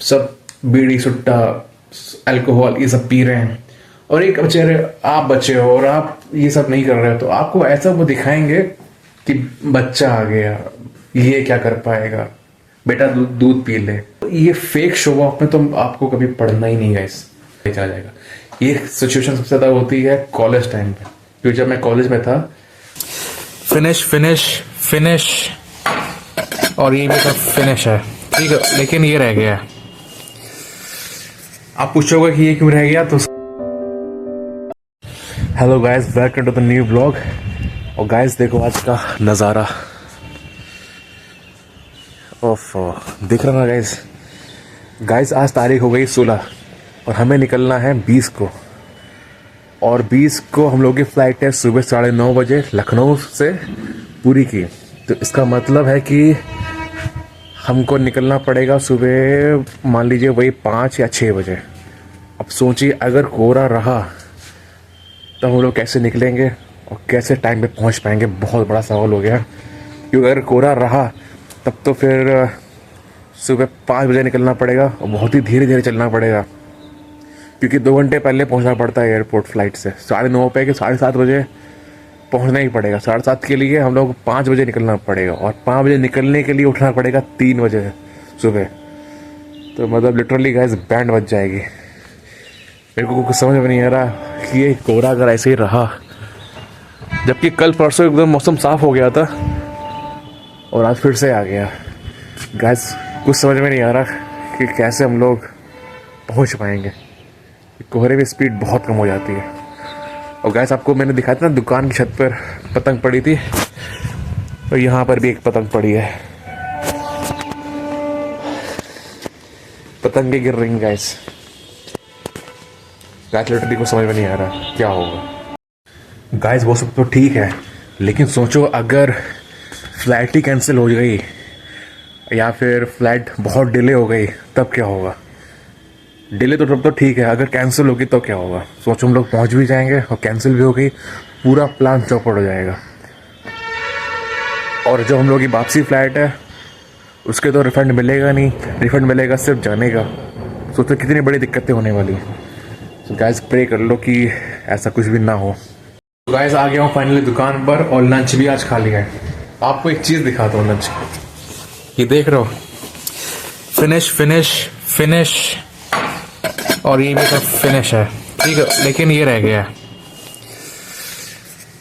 सब बीड़ी सुट्टा अल्कोहल ये सब पी रहे हैं, और एक बेचारे आप बच्चे हो और आप ये सब नहीं कर रहे हो, तो आपको ऐसा वो दिखाएंगे कि बच्चा आ गया, ये क्या कर पाएगा, बेटा दूध दूध पी ले। ये फेक शो ऑफ में तो आपको कभी पढ़ना ही नहीं गाइस, चला जाएगा। ये सिचुएशन सबसे ज्यादा होती है कॉलेज टाइम पे, क्योंकि जब मैं कॉलेज में था फिनिश फिनिश फिनिश, और ये भी सब फिनिश है, ठीक है, लेकिन ये रह गया। आप पूछोगे कि ये क्यों रह गया, तो hello guys, welcome to the new blog. और गाइस देखो आज का नज़ारा, ओफ दिख रहा ना गाइस। गाइस आज तारीख हो गई 16 और हमें निकलना है 20 को, और 20 को हम लोग की फ़्लाइट है सुबह 9:30 बजे लखनऊ से पुरी की। तो इसका मतलब है कि हमको निकलना पड़ेगा सुबह, मान लीजिए वही 5 या 6 बजे। अब सोचिए अगर कोहरा रहा तो हम लोग कैसे निकलेंगे और कैसे टाइम पे पहुंच पाएंगे, बहुत बड़ा सवाल हो गया। क्योंकि अगर कोहरा रहा तब तो फिर सुबह 5 बजे निकलना पड़ेगा और बहुत ही धीरे धीरे चलना पड़ेगा, क्योंकि 2 घंटे पहले पहुंचना पड़ता है एयरपोर्ट फ्लाइट से। 9:30 पे कि 7:30 बजे पहुंचना ही पड़ेगा। 7:30 के लिए हम लोग 5 बजे निकलना पड़ेगा, और 5 बजे निकलने के लिए उठना पड़ेगा 3 बजे सुबह। तो मतलब लिटरली गाइस बैंड बज जाएगी। मेरे को कुछ समझ में नहीं आ रहा कि ये कोहरा अगर ऐसे ही रहा, जबकि कल परसों एकदम मौसम साफ हो गया था और आज फिर से आ गया। गाइस कुछ समझ में नहीं आ रहा कि कैसे हम लोग पहुंच पाएंगे। कोहरे की स्पीड बहुत कम हो जाती है। और गाइस आपको मैंने दिखाया था ना, दुकान की छत पर पतंग पड़ी थी, और यहाँ पर भी एक पतंग पड़ी है। पतंगे गिर रही हैं गाइस। गाइस लिटरली को समझ में नहीं आ रहा क्या होगा। गाइस वो सब तो ठीक है, लेकिन सोचो अगर फ्लाइट ही कैंसिल हो गई या फिर फ्लाइट बहुत डिले हो गई, तब क्या होगा। डिले तो तब तो ठीक है, अगर कैंसिल होगी तो क्या होगा। सोचो हम लोग पहुंच भी जाएंगे और कैंसिल भी हो गई, पूरा प्लान चौपट हो जाएगा। और जो हम लोग की वापसी फ्लाइट है उसके तो रिफंड मिलेगा नहीं, रिफंड मिलेगा सिर्फ जाने का। सोचो कितनी बड़ी दिक्कतें होने वाली। तो गाइस प्रे कर लो कि ऐसा कुछ भी ना हो। तो गाइस आ गया हूँ फाइनली दुकान पर, और लंच भी आज खा लिया है। आपको एक चीज़ दिखाता हूँ लंच, ये देख रहे हो, फिनिश फिनिश फिनिश, और ये भी सब फिनिश है, ठीक है, लेकिन ये रह गया।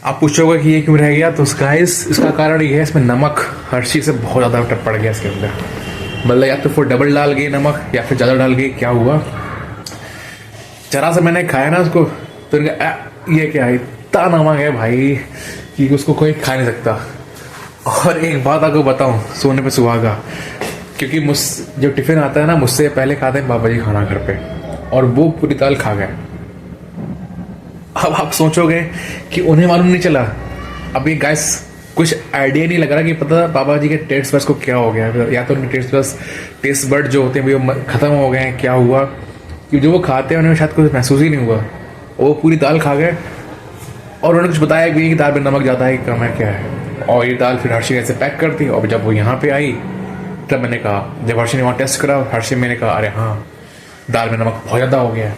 आप पूछोगे कि ये क्यों रह गया, तो गाइस इसका कारण ये है, इसमें नमक हर चीज़ से बहुत ज़्यादा टप पड़ गया इसके अंदर। मतलब या तो फिर डबल डाल गई नमक या फिर ज़्यादा डाल गई, क्या हुआ। जरा सा मैंने खाया ना उसको, तो ये क्या है, इतना नमक है भाई कि उसको कोई खा नहीं सकता। और एक बात आपको बताऊं, सोने पे सुहागा, क्योंकि जब टिफिन आता है ना, मुझसे पहले खाते हैं बाबा जी खाना घर पे, और वो पूरी दाल खा गए। अब आप सोचोगे कि उन्हें मालूम नहीं चला। अब ये गाइस कुछ आइडिया नहीं लग रहा कि पता बाबा जी के टेस्ट बड्स को क्या हो गया, या तो उनके टेस्ट बड जो होते हैं वो खत्म हो गए हैं, क्या हुआ, कि जो वो खाते हैं उन्हें शायद कुछ महसूस ही नहीं हुआ। वो पूरी दाल खा गए, और उन्होंने कुछ बताया भी कि दाल में नमक ज़्यादा है, कम है, क्या है। और ये दाल फिर हर्षी ने ऐसे पैक कर दी, और जब वो यहाँ पे आई तब मैंने कहा, जब हर्षी ने वहाँ टेस्ट करा, हर्षी मैंने कहा अरे हाँ दाल में नमक बहुत ज़्यादा हो गया है।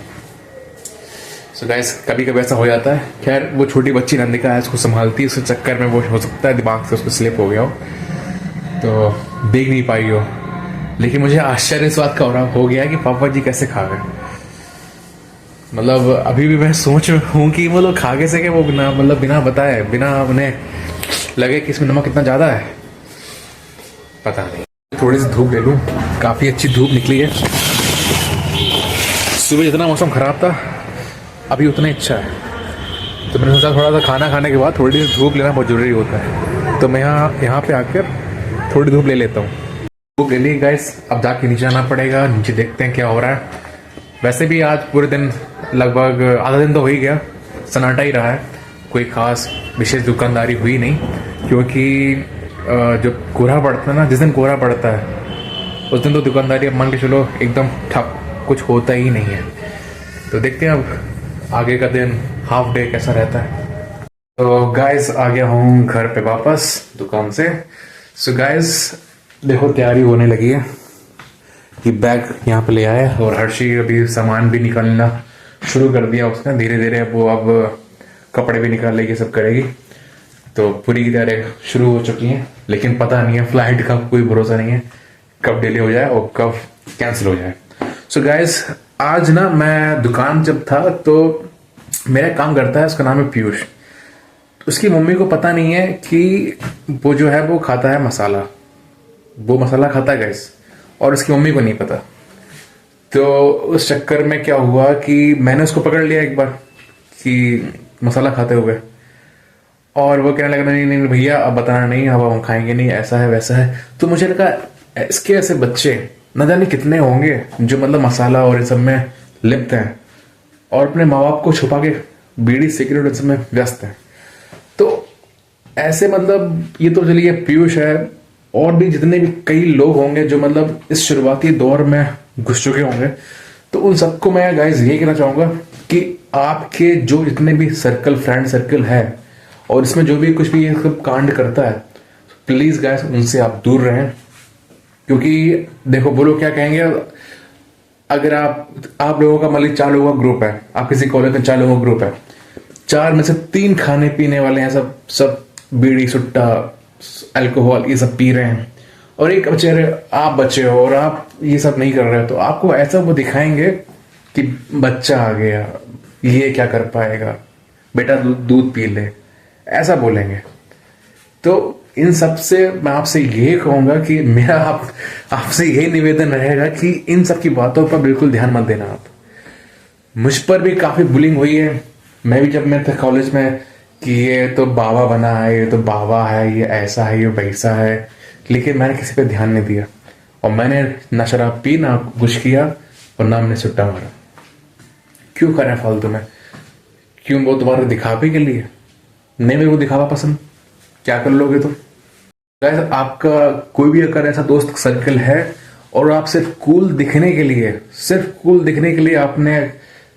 सो गाइस कभी कभी ऐसा हो जाता है। खैर वो छोटी बच्ची नंदिका है, उसको संभालती है, उसके चक्कर में वो हो सकता है दिमाग से उसको स्लिप हो गया हो, तो देख नहीं पाई हो। लेकिन मुझे आश्चर्य इस बात का हो गया कि पापा जी कैसे खा गए। मतलब अभी भी मैं सोच हूँ कि वो लोग खा कैसे गए, वो बिना बताए, बिना उन्हें लगे कि इसमें नमक कितना ज़्यादा है, पता नहीं। थोड़ी सी धूप ले लूँ, काफ़ी अच्छी धूप निकली है। सुबह जितना मौसम ख़राब था अभी उतना ही अच्छा है, तो मैंने सोचा थोड़ा सा खाना खाने के बाद थोड़ी सी धूप लेना बहुत ज़रूरी होता है। तो मैं यहाँ पे आकर थोड़ी धूप ले लेता हूँ। धूप ले ली गाइस, अब जाके नीचे आना पड़ेगा, नीचे देखते हैं क्या हो रहा है। वैसे भी आज पूरे दिन लगभग आधा दिन तो हो ही गया, सन्नाटा ही रहा है, कोई ख़ास विशेष दुकानदारी हुई नहीं, क्योंकि जब कोहरा पड़ता है ना, जिस दिन कोहरा पड़ता है उस दिन तो दुकानदारी अब मान के चलो एकदम ठप, कुछ होता ही नहीं है। तो देखते हैं अब आगे का दिन हाफ डे कैसा रहता है। तो गाइस आ गया हूँ घर पे वापस दुकान से। सो गाइस देखो तैयारी होने लगी है, ये बैग यहाँ पे ले आया और हर्षी अभी सामान भी निकालना शुरू कर दिया उसने। धीरे धीरे अब कपड़े भी निकाल लेगी, सब करेगी। तो पूरी की तैयारी शुरू हो चुकी है, लेकिन पता नहीं है फ्लाइट का कोई भरोसा नहीं है, कब डिले हो जाए और कब कैंसिल हो जाए। सो गाइस, आज ना मैं दुकान जब था तो मेरा काम करता है, उसका नाम है पीयूष। उसकी मम्मी को पता नहीं है कि वो जो है वो खाता है मसाला, वो मसाला खाता है गाइस, और उसकी मम्मी को नहीं पता। तो उस चक्कर में क्या हुआ कि मैंने उसको पकड़ लिया एक बार कि मसाला खाते हुए, और वो कहने लगा नहीं नहीं भैया अब बताना नहीं, अब हम खाएंगे नहीं, ऐसा है वैसा है। तो मुझे लगा इसके ऐसे बच्चे न जाने कितने होंगे जो मतलब मसाला और इन सब में लिप्त हैं और अपने माँ बाप को छुपा के बीड़ी सिगरेट इन सब में व्यस्त हैं। तो ऐसे मतलब ये तो चलिए पीयूष है, और भी जितने भी कई लोग होंगे जो मतलब इस शुरुआती दौर में घुस चुके होंगे। तो उन सबको मैं गाइस यही कहना चाहूंगा कि आपके जो जितने भी सर्कल, फ्रेंड सर्कल है, और इसमें जो भी कुछ भी ये सब कांड करता है, प्लीज गाइस उनसे आप दूर रहें। क्योंकि देखो वो लोग क्या कहेंगे, अगर आप लोगों का मान लीजिए 4 लोगों का ग्रुप है, आप किसी कॉलेज में 4 लोगों का ग्रुप है, 4 में से 3 खाने पीने वाले हैं, सब सब बीड़ी सुट्टा अल्कोहल ये सब पी रहे हैं, और एक बेचारे आप बचे हो और आप ये सब नहीं कर रहे हो। तो आपको ऐसा वो दिखाएंगे कि बच्चा आ गया, ये क्या कर पाएगा, बेटा दूध पी ले, ऐसा बोलेंगे। तो इन सब से मैं आपसे यही कहूंगा कि मेरा आपसे यही निवेदन रहेगा कि इन सब की बातों पर बिल्कुल ध्यान मत देना। आप मुझ पर भी काफी बुलिंग हुई है, मैं भी जब मैं था कॉलेज में कि ये तो बाबा बना है, ये तो बाबा है, ये ऐसा है, ये वैसा है, लेकिन मैंने किसी पे ध्यान नहीं दिया, और मैंने ना शराब पी, ना कुछ किया, और ना मैंने सुट्टा मारा। क्यों करें फालतू में? क्यों? वो तुम्हारे दिखावे के लिए? नहीं, मेरे को दिखावा पसंद, क्या कर लोगे तुम? गाइस, आपका कोई भी अगर ऐसा दोस्त सर्कल है और आप सिर्फ कूल दिखने के लिए आपने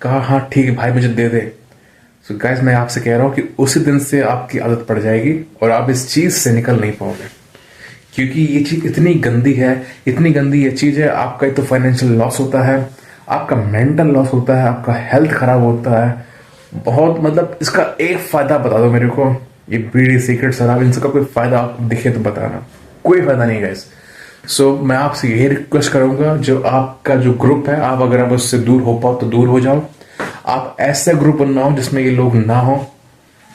कहा हाँ ठीक है भाई मुझे दे दे, तो गाइस मैं आपसे कह रहा हूं कि उसी दिन से आपकी आदत पड़ जाएगी और आप इस चीज से निकल नहीं पाओगे। क्योंकि ये चीज इतनी गंदी है, इतनी गंदी ये चीज है। आपका तो फाइनेंशियल लॉस होता है, आपका मेंटल लॉस होता है, आपका हेल्थ खराब होता है बहुत। मतलब इसका एक फायदा बता दो मेरे को, ये बीड़ी सिगरेट शराब इन सबका कोई फायदा आपको दिखे तो बताना, कोई फायदा नहीं गाइस। सो मैं आपसे यही रिक्वेस्ट करूंगा, जो आपका जो ग्रुप है, आप अगर आप उससे दूर हो पाओ तो दूर हो जाओ। आप ऐसा ग्रुप बनाओ जिसमें ये लोग ना हो,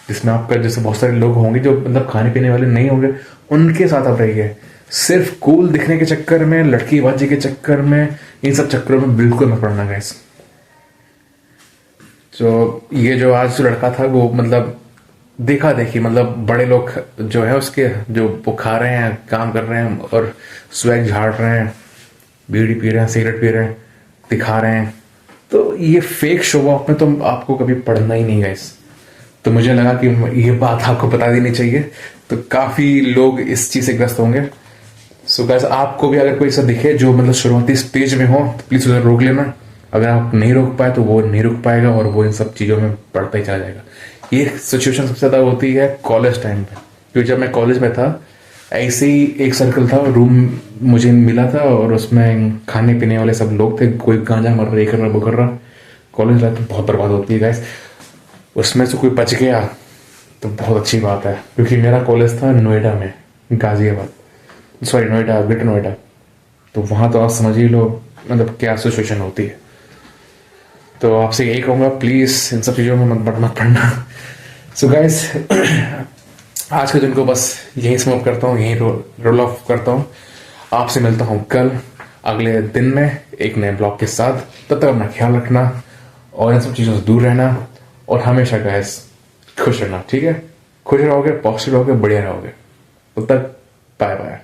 जिसमें आपका जैसे बहुत सारे लोग होंगे जो मतलब खाने पीने वाले नहीं होंगे, उनके साथ आप रहिए। सिर्फ कूल दिखने के चक्कर में, लड़कीबाजी के चक्कर में, इन सब चक्करों में बिल्कुल मत पड़ना गाइस। तो ये जो आज जो लड़का था वो मतलब देखा देखी, मतलब बड़े लोग जो है उसके जो वो खा रहे हैं, काम कर रहे हैं और स्वैग झाड़ रहे हैं, बीड़ी पी रहे हैं, सिगरेट पी रहे हैं, दिखा रहे हैं। तो ये फेक शो ऑफ में तो आपको कभी पढ़ना ही नहीं गाइस। तो मुझे लगा कि ये बात आपको बता देनी चाहिए, तो काफी लोग इस चीज से ग्रस्त होंगे। सो गाइस, आपको भी अगर कोई ऐसा दिखे जो मतलब शुरुआती स्टेज में हो तो प्लीज उसे रोक लेना। अगर आप नहीं रोक पाए तो वो नहीं रुक पाएगा और वो इन सब चीजों में पड़ता ही चला जाएगा। ये सिचुएशन सबसे ज्यादा होती है कॉलेज टाइम पे, क्योंकि जब मैं कॉलेज में था ऐसे ही एक सर्कल था, रूम मुझे मिला था और उसमें खाने पीने वाले सब लोग थे, कोई गांजा मर रहा, ये कर रहा, वो कर रहा। कॉलेज लाइफ तो बहुत बर्बाद होती है गाइस। उसमें से कोई बच गया तो बहुत अच्छी बात है, क्योंकि मेरा कॉलेज था नोएडा में, गाजियाबाद, सॉरी नोएडा, ग्रेटर नोएडा। तो वहां तो आप समझ ही लो मतलब क्या सिचुएशन होती है। तो आपसे यही कहूंगा प्लीज इन सब चीजों में मत पड़ना। सो गाइस, आज के दिन को बस यही समाप्त करता हूँ, यही रोल ऑफ करता हूँ। आपसे मिलता हूँ कल अगले दिन में एक नए ब्लॉग के साथ। तब तक अपना ख्याल रखना और इन सब चीजों से दूर रहना, और हमेशा गाइस खुश रहना, ठीक है? खुश रहोगे, पॉजिटिव रहोगे, बढ़िया रहोगे। तब तक बाय बाय।